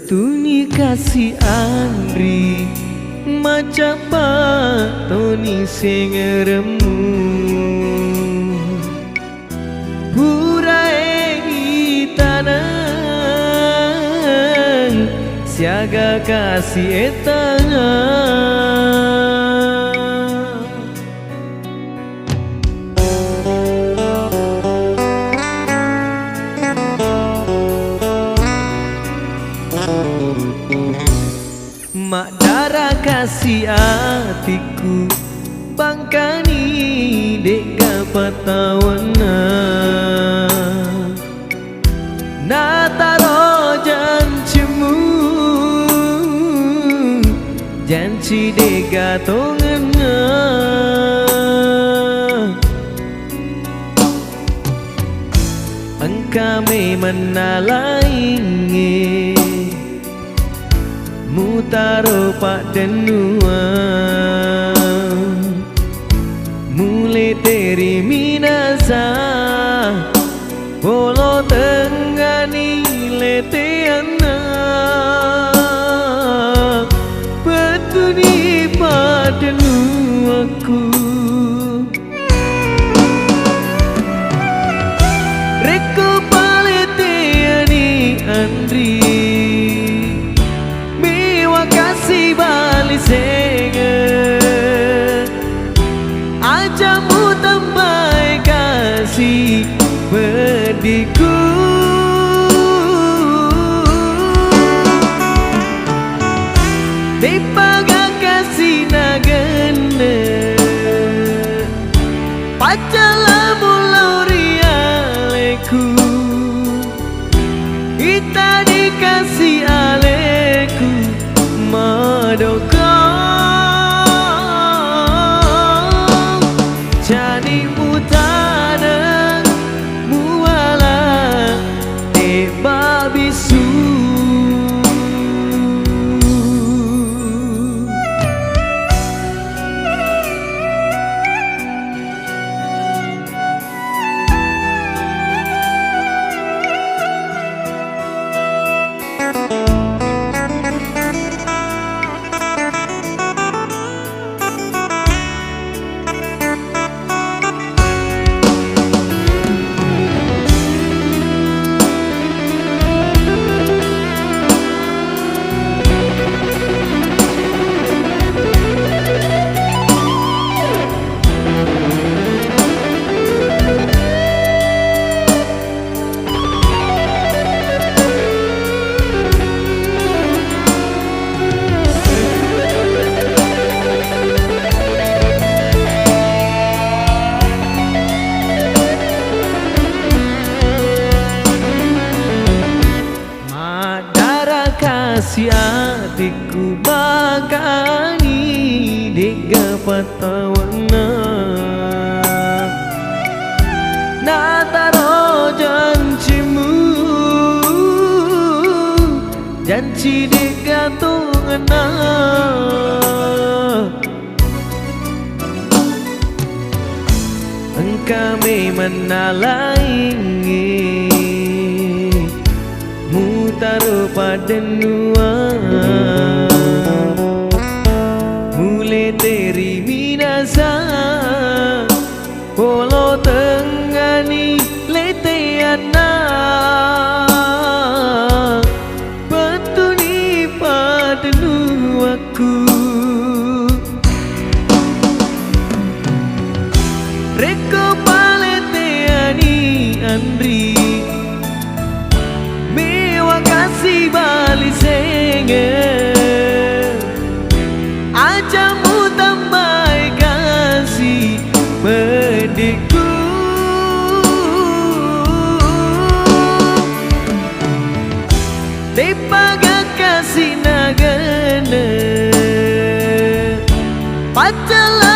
Betuni kasih Andri macam patoni sing remu Purai tanah siaga kasih tanah Mak darah kasih hatiku bangkani dek kapatawana na taro janjimu janji dek gatongana engkame menalaingi mutaro pak denua mulai dari minasa bolo tengani leteana betuni pak denuaku reko paleteani Andri kasih balik sengen ajamu tambah kasih bediku dipaga kasih nagene pacala mulai aleku kita dikasih aleku madokong jadi mutana muala eba bisu kasih hatiku bagani dega patawana na taro janjimu janji dega tungana engkame menalaingi mutaro padenua mulai dari minasa polo tengani leteana betuni padenuaku reko paleteani Andri kasih balik sengen ajamu tambah kasih bediku dipaga kasih nagana pacala